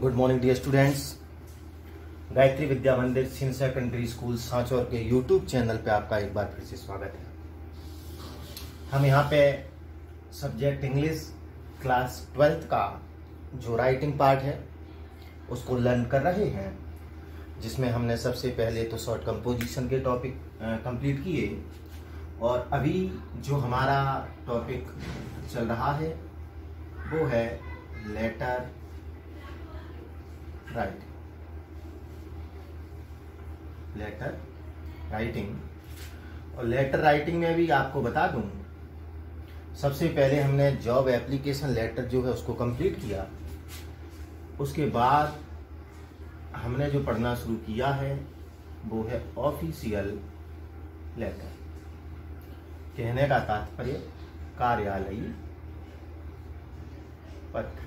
Good morning dear students. Gayatri Vidya Mandir senior secondary school Sanchore के YouTube channel पे आपका एक बार फिर से स्वागत है। हम यहाँ पे सब्जेक्ट इंग्लिश क्लास 12th का जो राइटिंग पार्ट है उसको लर्न कर रहे हैं, जिसमें हमने सबसे पहले तो शॉर्ट कंपोजिशन के टॉपिक कंप्लीट किए और अभी जो हमारा टॉपिक चल रहा है वो है लेटर राइटिंग। और लेटर राइटिंग में भी आपको बता दूं, सबसे पहले हमने जॉब एप्लीकेशन लेटर जो है उसको कंप्लीट किया। उसके बाद हमने जो पढ़ना शुरू किया है वो है ऑफिशियल लेटर। कहने का तात्पर्य कार्यालयी पत्र।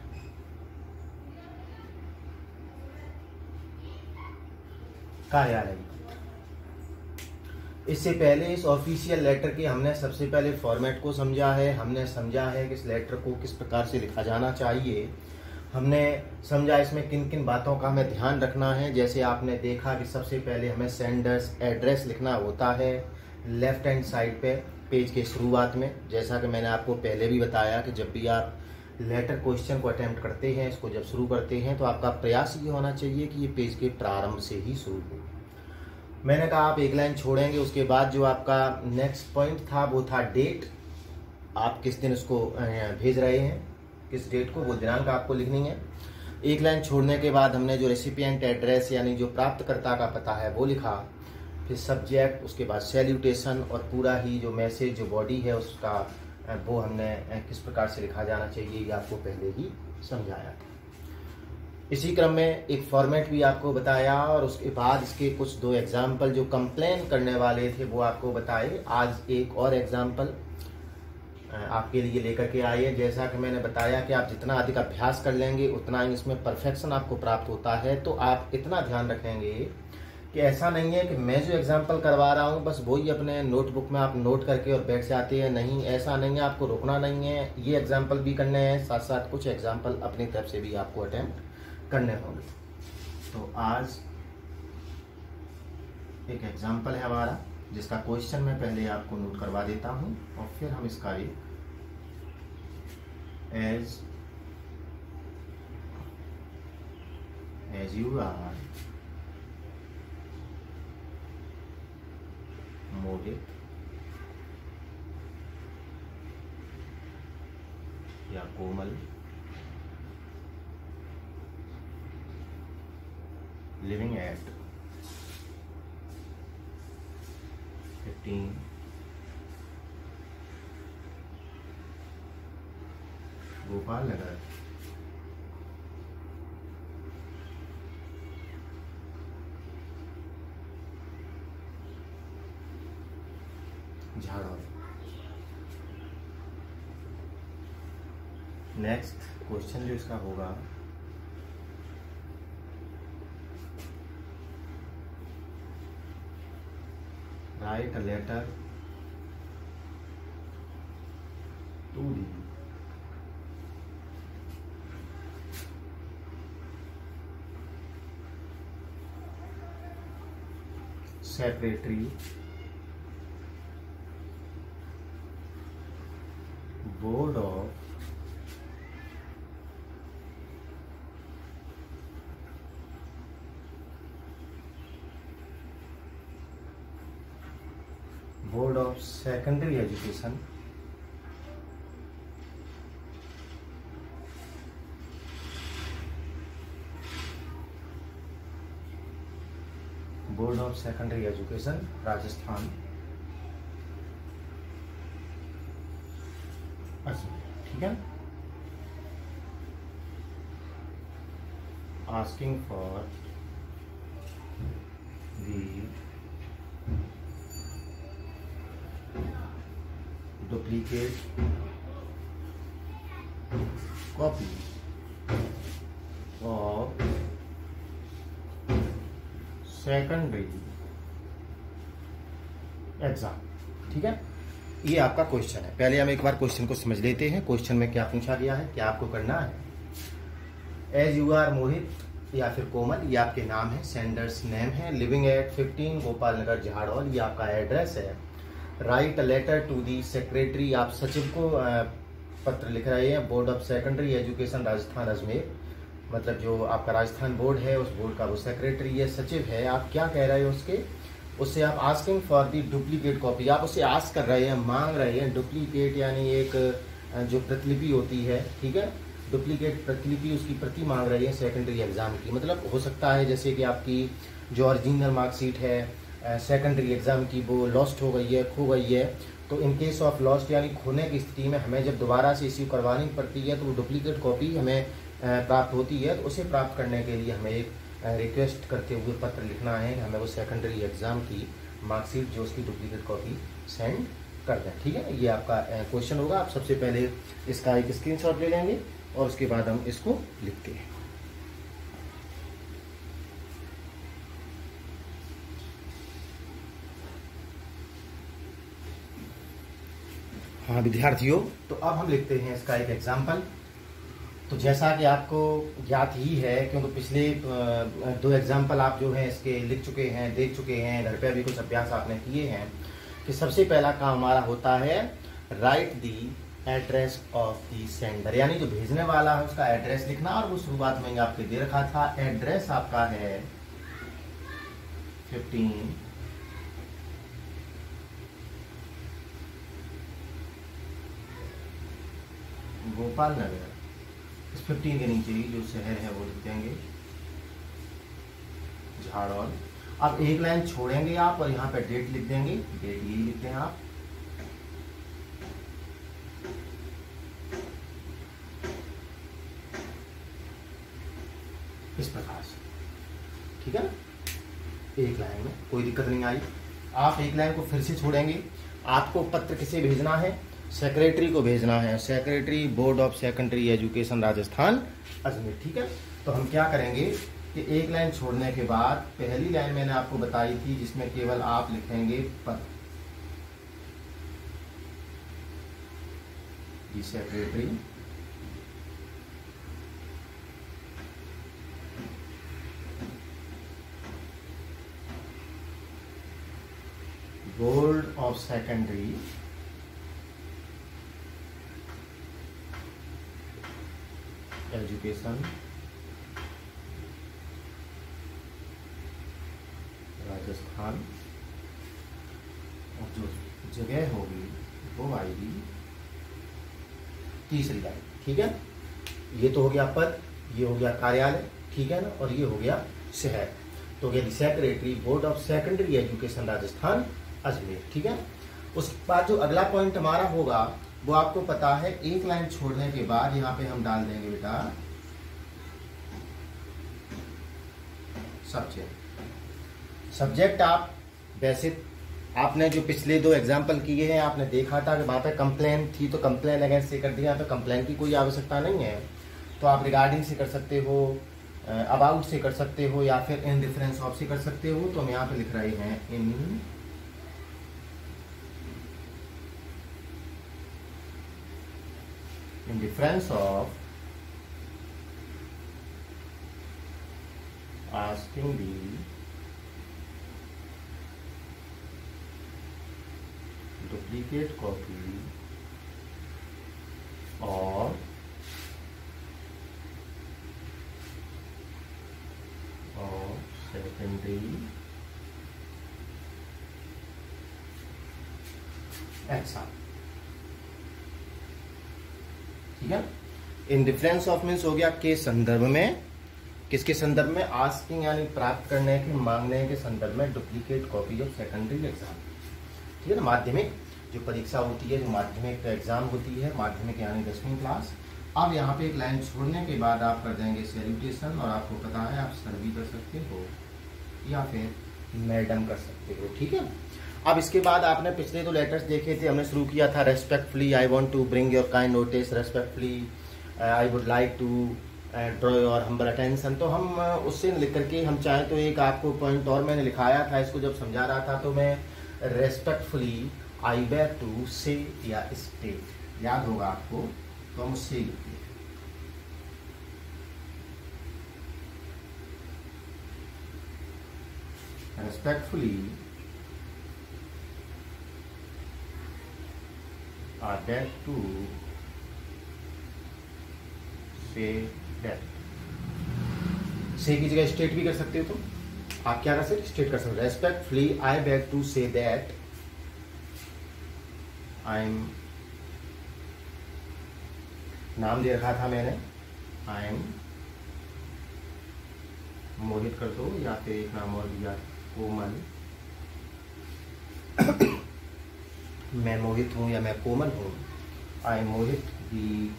कार्यालय। इससे पहले इस ऑफिशियल लेटर के हमने सबसे पहले फॉर्मेट को समझा है। हमने समझा है कि इस लेटर को किस प्रकार से लिखा जाना चाहिए। हमने समझा इसमें किन किन बातों का हमें ध्यान रखना है। जैसे आपने देखा कि सबसे पहले हमें सेंडर्स एड्रेस लिखना होता है लेफ्ट हैंड साइड पे पेज के शुरुआत में। जैसा कि मैंने आपको पहले भी बताया कि जब भी आप लेटर क्वेश्चन को अटेम्प्ट करते हैं, इसको जब शुरू करते हैं तो आपका प्रयास ये होना चाहिए कि ये पेज के प्रारंभ से ही शुरू हो। मैंने कहा आप एक लाइन छोड़ेंगे, उसके बाद जो आपका नेक्स्ट पॉइंट था वो था डेट। आप किस दिन उसको भेज रहे हैं, किस डेट को, वो दिनांक आपको लिखनी है। एक लाइन छोड़ने के बाद हमने जो रेसिपिएंट एड्रेस यानी जो प्राप्तकर्ता का पता है वो लिखा। फिर सब्जेक्ट, उसके बाद सैल्यूटेशन और पूरा ही जो मैसेज जो बॉडी है उसका वो हमने किस प्रकार से लिखा जाना चाहिए ये आपको पहले ही समझाया था। इसी क्रम में एक फॉर्मेट भी आपको बताया और उसके बाद इसके कुछ दो एग्जाम्पल जो कंप्लेन करने वाले थे वो आपको बताए। आज एक और एग्जाम्पल आपके लिए लेकर के आए। जैसा कि मैंने बताया कि आप जितना अधिक अभ्यास कर लेंगे उतना ही इसमें परफेक्शन आपको प्राप्त होता है। तो आप इतना ध्यान रखेंगे कि ऐसा नहीं है कि मैं जो एग्जाम्पल करवा रहा हूँ बस वही अपने नोटबुक में आप नोट करके और बैठ जाते हैं। नहीं, ऐसा नहीं है, आपको रुकना नहीं है। ये एग्जाम्पल भी करने हैं, साथ साथ कुछ एग्जाम्पल अपनी तरफ से भी आपको अटेम्प्ट करने होंगे। तो आज एक एग्जाम्पल है हमारा जिसका क्वेश्चन मैं पहले आपको नोट करवा देता हूं और फिर हम इसका एक एज यू आर मोडित या कोमल living at 15 गोपाल नगर झाड़ों। नेक्स्ट क्वेश्चन जो इसका होगा, write a letter to the secretary board of Secondary Education board of secondary education Rajasthan. अच्छा, ठीक है। Asking for the duplicate copy of secondary exam. ठीक है, ये आपका क्वेश्चन है। पहले हम एक बार क्वेश्चन को समझ लेते हैं। क्वेश्चन में क्या पूछा गया है, क्या आपको करना है। एज यू आर मोहित या फिर कोमल, ये आपके नाम है, सेंडर्स नेम है, लिविंग एट 15 गोपाल नगर झाड़ौल, ये आपका एड्रेस है। Write a letter to the secretary, आप सचिव को पत्र लिख रहे हैं, board of secondary education Rajasthan Ajmer, मतलब जो आपका राजस्थान बोर्ड है उस बोर्ड का वो सेक्रेटरी है, सचिव है। आप क्या कह रहे हो उससे आप asking for the duplicate copy, आप उससे आस्क कर रहे हैं, मांग रहे हैं। डुप्लीकेट यानी एक जो प्रतिलिपि होती है, ठीक है, डुप्लीकेट प्रतिलिपि, उसकी प्रति मांग रही है सेकेंडरी एग्जाम की। मतलब हो सकता है जैसे कि आपकी जो ओरिजिनल मार्कशीट है सेकेंडरी एग्जाम की वो लॉस्ट हो गई है, खो गई है, तो इन केस ऑफ लॉस्ट यानी खोने की स्थिति में हमें जब दोबारा से इश्यू करवानी पड़ती है तो वो डुप्लीकेट कॉपी हमें प्राप्त होती है। तो उसे प्राप्त करने के लिए हमें एक रिक्वेस्ट करते हुए पत्र लिखना है, हमें वो सेकेंडरी एग्जाम की मार्कशीट जो उसकी डुप्लीकेट कॉपी सेंड कर दें, ठीक है। ये आपका क्वेश्चन होगा। आप सबसे पहले इसका एक स्क्रीनशॉट ले लेंगे और उसके बाद हम इसको लिखते हैं। हाँ विद्यार्थियों, तो अब हम लिखते हैं इसका एक एग्जाम्पल। तो जैसा कि आपको ज्ञात ही है, क्योंकि पिछले 2 एग्जाम्पल आप जो है इसके लिख चुके हैं, देख चुके हैं, घर पे भी कुछ अभ्यास आपने किए हैं, कि सबसे पहला काम हमारा होता है right the address of the sender, यानी जो भेजने वाला है उसका एड्रेस लिखना। और वो शुरुआत में आपके दे रखा था, एड्रेस आपका है 15 गोपाल नगर, इस 15 के नीचे ही जो शहर है वो लिख देंगे झाड़ौल। अब एक लाइन छोड़ेंगे आप और यहाँ पे डेट लिख देंगे, डेट यही लिखते हैं आप। इस प्रकार से, ठीक है, एक लाइन में कोई दिक्कत नहीं आई। आप एक लाइन को फिर से छोड़ेंगे। आपको पत्र किसे भेजना है? सेक्रेटरी को भेजना है, secretary board of secondary education Rajasthan Ajmer, ठीक है। तो हम क्या करेंगे कि एक लाइन छोड़ने के बाद पहली लाइन मैंने आपको बताई थी जिसमें केवल आप लिखेंगे पत्र, secretary board of secondary education Rajasthan, और जो जगह होगी वो आएगी तीसरी लाइन, ठीक है। ये तो हो गया पद, ये हो गया कार्यालय, ठीक है ना, और ये हो गया शहर। तो यदि secretary board of secondary education Rajasthan Ajmer, ठीक है। उसके बाद जो अगला पॉइंट हमारा होगा वो आपको पता है, एक लाइन छोड़ने के बाद यहाँ पे हम डाल देंगे बेटा सब्जेक्ट। सब्जेक्ट आप वैसे आपने जो पिछले 2 एग्जाम्पल किए हैं आपने देखा था कि वहां पे कंप्लेन थी तो कंप्लेन अगेंस्ट से कर दिया, यहाँ पे कंप्लेन की कोई आवश्यकता नहीं है। तो आप रिगार्डिंग से कर सकते हो, अबाउट से कर सकते हो, या फिर इन डिफरेंस ऑफ से कर सकते हो। तो हम यहाँ पे लिख रहे हैं in difference of asking the duplicate copy और सेकेंडरी एग्जाम, ठीक है। इन डिफरेंस ऑफ मीन्स हो गया के संदर्भ में, किसके संदर्भ में? आस्किंग यानी प्राप्त करने के, मांगने के संदर्भ में duplicate copy of secondary exam, ठीक है ना। माध्यमिक जो परीक्षा होती है, जो माध्यमिक एग्जाम होती है, माध्यमिक यानी 10वीं क्लास। अब यहाँ पे एक लाइन छोड़ने के बाद आप कर देंगे सैल्यूटेशन, और आपको पता है आप सर भी कर सकते हो या फिर मैडम कर सकते हो, ठीक है। अब इसके बाद आपने पिछले 2 लेटर्स देखे थे, हमने शुरू किया था respectfully I want to bring your kind notice, respectfully I would like to draw your humble attention. तो हम उससे लिख करके हम चाहें तो एक आपको पॉइंट और मैंने लिखाया था, इसको जब समझा रहा था तो मैं रेस्पेक्टफुली आई बेग टू से या स्टेट, याद होगा आपको, तो हम उससे लिखते हैं respectfully I beg to say that. से की जगह स्टेट भी कर सकते हो, तो आप क्या कर सकते, स्टेट कर सकते हो। Respectfully I beg to say that I am, नाम दे रखा था मैंने, आई एम मोहित कर दो, या फिर एक नाम और दिया कोमल, मैं मोहित हूँ या मैं कोमल हूँ। I M Mohit the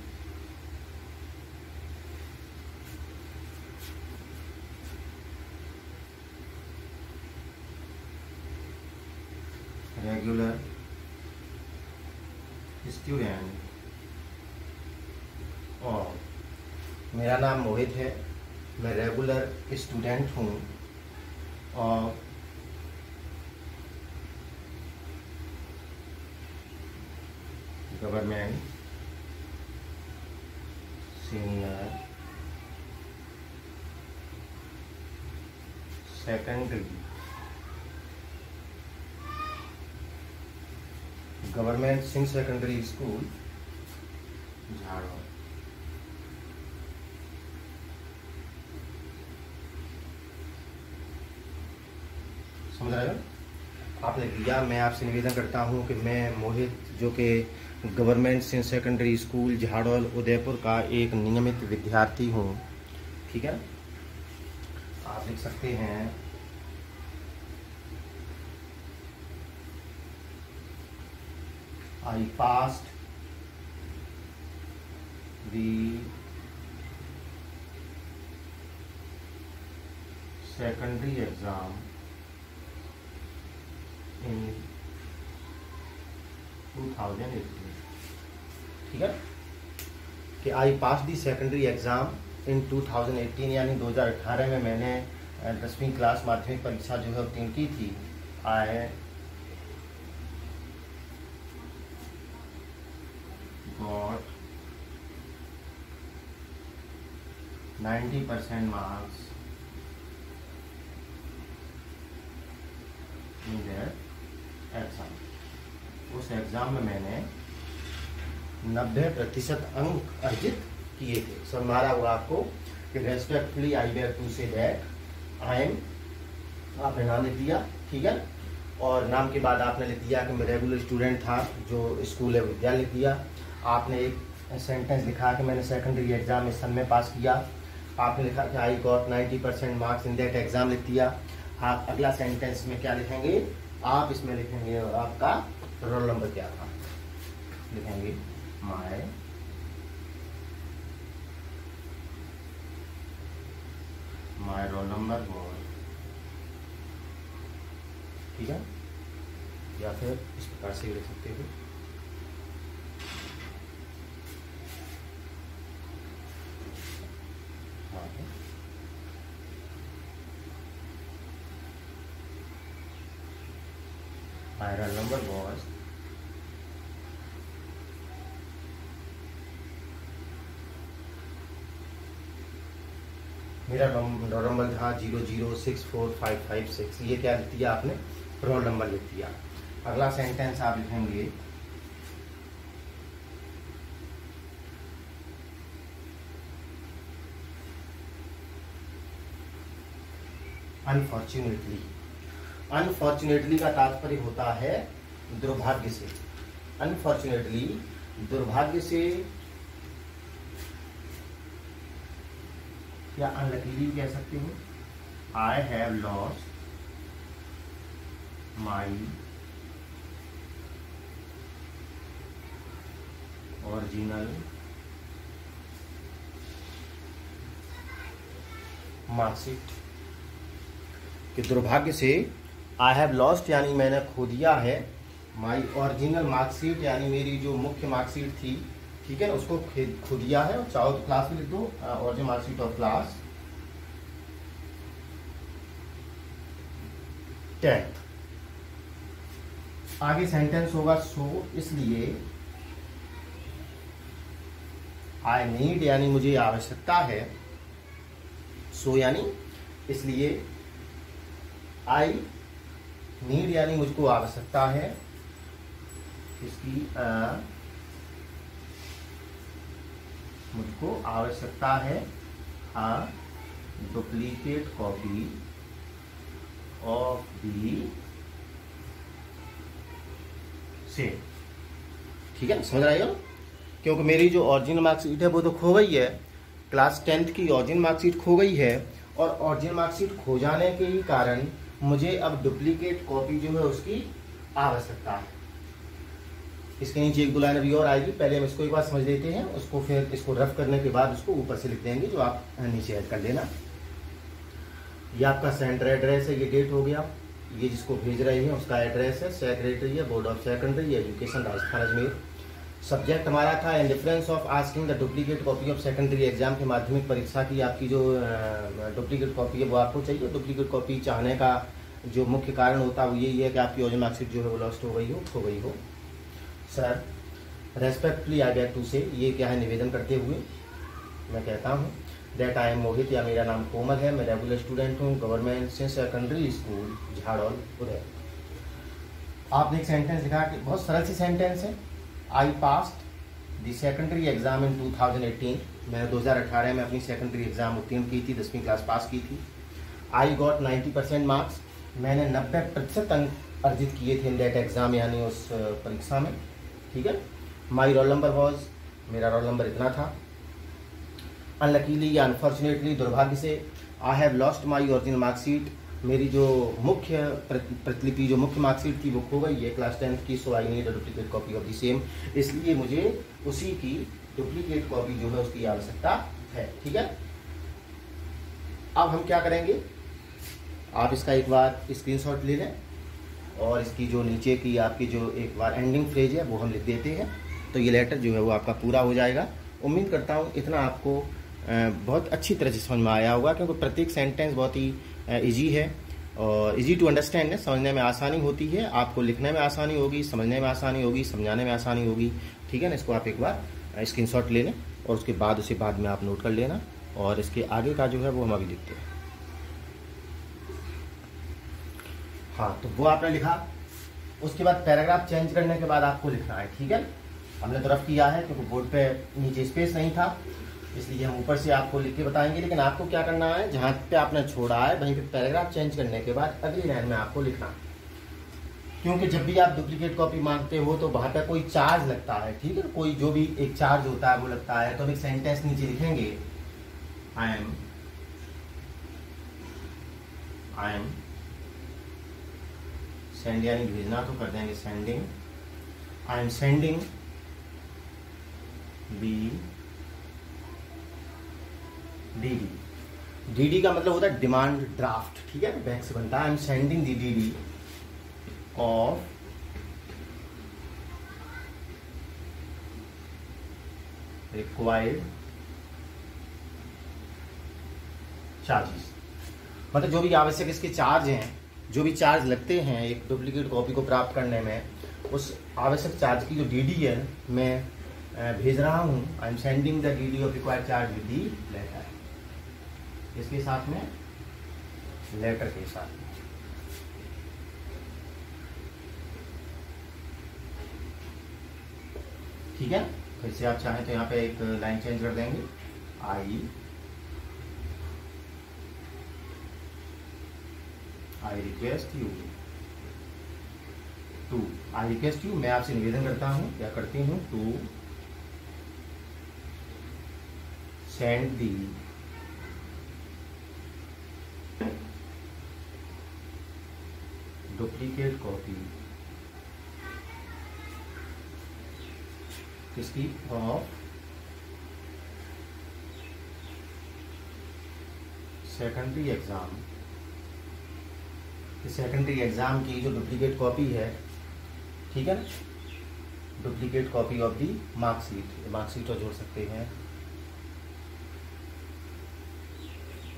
regular student, और मेरा नाम मोहित है, मैं रेगुलर स्टूडेंट हूँ और government senior secondary, government Singh secondary school Jhado. समझ आएगा? आपने दिया, मैं आपसे निवेदन करता हूं कि मैं मोहित, जो कि government Singh secondary school Jhadol Udaipur का एक नियमित विद्यार्थी हूं। ठीक है, आप लिख सकते हैं I passed the secondary exam in 2018। ठीक है, कि आई पास दी सेकेंडरी एग्ज़ाम इन 2018, यानी 2018 में मैंने 10वीं क्लास माध्यमिक परीक्षा जो है उत्तीर्ण की थी। आई got 90% marks in that exam। उस एग्ज़ाम में मैंने 90% अंक अर्जित किए थे। समझ आ रहा होगा आपको कि respectfully I beg to say that I am, आपने नाम लिख दिया। ठीक है, और नाम के बाद आपने लिख दिया कि मैं रेगुलर स्टूडेंट था, जो स्कूल है विद्यालय लिख दिया। आपने एक सेंटेंस लिखा कि मैंने सेकेंडरी एग्जाम इस सन में पास किया। आपने लिखा कि I got 90% marks in that exam लिख दिया। आप अगला सेंटेंस में क्या लिखेंगे, आप इसमें लिखेंगे और आपका रोल नंबर क्या था, लिखेंगे माय रोल नंबर वॉज। ठीक है, या फिर इस प्रकार से लिख सकते हो, my roll number was मेरा रोल नंबर था 0064556। ये क्या लिख दिया आपने, रोल नंबर लिख दिया। अगला सेंटेंस आप लिखेंगे अनफॉर्चुनेटली। अनफॉर्चुनेटली का तात्पर्य होता है दुर्भाग्य से। अनफॉर्चुनेटली दुर्भाग्य से, या अनलकीली कह सकते हो। I have lost my original marksheet. कि दुर्भाग्य से आई हैव लॉस्ट यानी मैंने खो दिया है, माई ओरिजिनल मार्कशीट यानी मेरी जो मुख्य मार्कशीट थी, ठीक है ना, उसको खो दिया है। चाहो तो क्लास में लिख दो, original marksheet of class 10th। आगे सेंटेंस होगा सो, इसलिए आई नीड यानी मुझे आवश्यकता है, सो यानी इसलिए आई नीड यानी मुझको आवश्यकता है इसकी, मुझको आवश्यकता है duplicate copy of the same. ठीक है, समझ रहे हो? क्योंकि मेरी जो ओरिजिनल मार्कशीट है वो तो खो गई है, क्लास 10th की ओरिजिनल मार्कशीट खो गई है, और ओरिजिनल मार्कशीट खो जाने के ही कारण मुझे अब डुप्लीकेट कॉपी जो है उसकी आवश्यकता है। इसके नीचे एक दो लाइन अभी और आएगी, पहले हम इसको एक बार समझ लेते हैं, उसको फिर इसको रफ करने के बाद उसको ऊपर से लिख देंगे, जो आप नीचे ऐड कर लेना। ये आपका सेंटर एड्रेस है, ये डेट हो गया, ये जिसको भेज रहे हैं उसका एड्रेस है, सेक्रेटरी है, board of secondary education Rajasthan Ajmer. Subject हमारा था in difference of asking the duplicate copy of secondary exam के माध्यमिक परीक्षा की आपकी जो डुप्लीकेट कॉपी है वो आपको चाहिए। डुप्लीकेट कॉपी चाहने का जो मुख्य कारण होता है वो यही है कि आपकी ओरिजिनल मार्कशीट जो है वो लॉस्ट हो गई हो, खो गई हो। Sir respectfully I beg to say, ये क्या है निवेदन करते हुए मैं कहता हूँ दैट आई एम मोहित, या मेरा नाम कोमल है, मैं रेगुलर स्टूडेंट हूँ गवर्नमेंट सेकेंडरी स्कूल झाड़ौल उदय। आपने एक सेंटेंस लिखा कि बहुत सरल सी सेंटेंस है, I passed the secondary exam in 2018, मैंने 2018 में अपनी सेकेंडरी एग्जाम उत्तीर्ण की थी, 10वीं क्लास पास की थी। आई गॉट 90% मार्क्स, मैंने 90% अंक अर्जित किए थे इन दैट एग्जाम, यानी उस परीक्षा में। ठीक है, माई रोल नंबर वॉज, मेरा रोल नंबर इतना था। अनलकीली या अनफॉर्चुनेटली, दुर्भाग्य से, I have lost my original marksheet, मेरी जो मुख्य प्रतिलिपि जो मुख्य मार्कशीट थी वो खो गई है क्लास 10th की, so I need a duplicate copy of the same, इसलिए मुझे उसी की डुप्लीकेट कॉपी जो है उसकी आवश्यकता है। ठीक है, अब हम क्या करेंगे, आप इसका एक बार स्क्रीनशॉट ले लें और इसकी जो नीचे की आपकी जो एक बार एंडिंग फ्रेज है वो हम लिख देते हैं, तो ये लेटर जो है वो आपका पूरा हो जाएगा। उम्मीद करता हूँ इतना आपको बहुत अच्छी तरह से समझ में आया होगा, क्योंकि प्रत्येक सेंटेंस बहुत ही इजी है और इजी टू अंडरस्टैंड है, समझने में आसानी होती है, आपको लिखने में आसानी होगी, समझने में आसानी होगी, समझाने में आसानी होगी। ठीक है ना, इसको आप एक बार स्क्रीनशॉट ले लें और उसके बाद उसे बाद में आप नोट कर लेना, और इसके आगे का जो है वो हम अभी लिखते हैं। हाँ, तो वो आपने लिखा, उसके बाद पैराग्राफ चेंज करने के बाद आपको लिखना है। ठीक है, हमने तो रफ किया है क्योंकि बोर्ड पे नीचे स्पेस नहीं था, इसलिए हम ऊपर से आपको लिख के बताएंगे, लेकिन आपको क्या करना है, जहाँ पे आपने छोड़ा है वहीं पे पैराग्राफ चेंज करने के बाद अगली लाइन में आपको लिखना है, क्योंकि जब भी आप डुप्लीकेट कॉपी मांगते हो तो वहाँ पे कोई चार्ज लगता है। ठीक है, कोई जो भी एक चार्ज होता है वो लगता है, तो हम एक सेंटेंस नीचे लिखेंगे, आई एम सेंड, यानी भेजना, तो कर देंगे sending, I am sending DD. DD का मतलब होता है डिमांड ड्राफ्ट। ठीक है, बैंक से बनता है, आई am sending the DD of required charges, मतलब जो भी आवश्यक इसके चार्ज हैं, जो भी चार्ज लगते हैं एक डुप्लीकेट कॉपी को प्राप्त करने में, उस आवश्यक चार्ज की जो डीडी है मैं भेज रहा हूँ। I am sending the DD of required charge with the letter, इसके साथ में लेटर के साथ। ठीक है, फिर से आप चाहें तो यहाँ पे एक लाइन चेंज कर देंगे, I request you to, I request you, मैं आपसे निवेदन करता हूँ या करती हूँ, to send the duplicate copy किसकी, of secondary exam, secondary exam की जो डुप्लीकेट कॉपी है। ठीक है, duplicate copy of the marksheet, marksheet और जोड़ सकते हैं,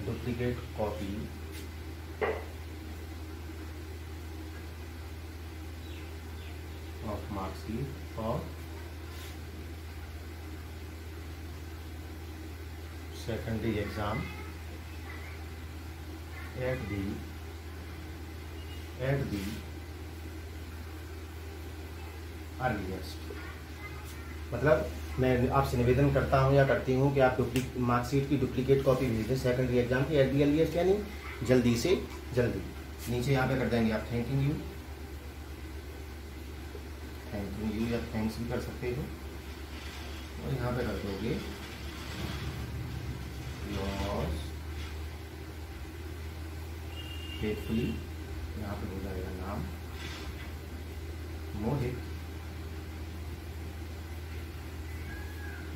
डुप्लीकेट कॉपी ऑफ मार्कशीट और secondary exam at the at the earliest. मतलब मैं आपसे निवेदन करता हूँ या करती हूँ कि आप मार्कशीट की डुप्लीकेट कॉपी भेज दें सेकेंडरी एग्जाम की एट दी अर्लीस्ट, यानी जल्दी से जल्दी। नीचे यहाँ पे कर देंगे आप थैंकिंग यू या थैंक्स भी कर सकते हो, और यहाँ पे कर दोगे योर्स फेथफुली, यहाँ पे हो जाएगा नाम मोहित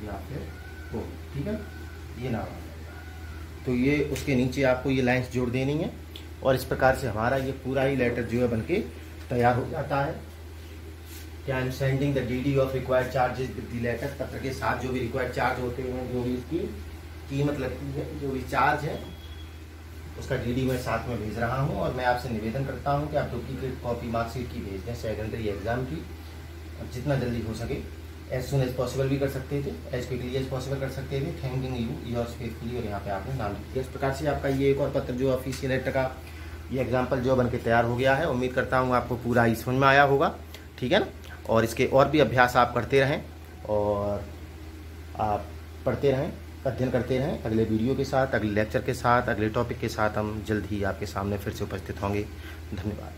या फिर को, ठीक है, ये नाम आ जाएगा। तो ये उसके नीचे आपको ये लाइंस जोड़ देनी है, और इस प्रकार से हमारा ये पूरा ही लेटर जो है बनके तैयार हो जाता है। क्या I am sending the DD of required charges with the letter, पत्र के साथ जो भी रिक्वायर्ड चार्ज होते हैं, जो भी इसकी कीमत लगती है, जो भी चार्ज है, उसका डीडी मैं साथ में भेज रहा हूं। और मैं आपसे निवेदन करता हूं कि आप डुप्लीकेट कॉपी मार्कशीट की भेज दें सेकेंडरी एग्जाम की, और जितना जल्दी हो सके, एज सुन एज पॉसिबल भी कर सकते थे, एज क्विकली एज पॉसिबल कर सकते थे। थैंकिंग यू योर्स फेथफुली, और यहाँ पे आपने नाम लिख दिया। इस प्रकार से आपका ये एक और पत्र जो ऑफिशियल लेटर का ये एग्जाम्पल जो बनके तैयार हो गया है। उम्मीद करता हूँ आपको पूरा ही समझ में आया होगा, ठीक है ना। और इसके और भी अभ्यास आप करते रहें और आप पढ़ते रहें, अध्ययन करते रहें। अगले वीडियो के साथ, अगले लेक्चर के साथ, अगले टॉपिक के साथ हम जल्द ही आपके सामने फिर से उपस्थित होंगे। धन्यवाद।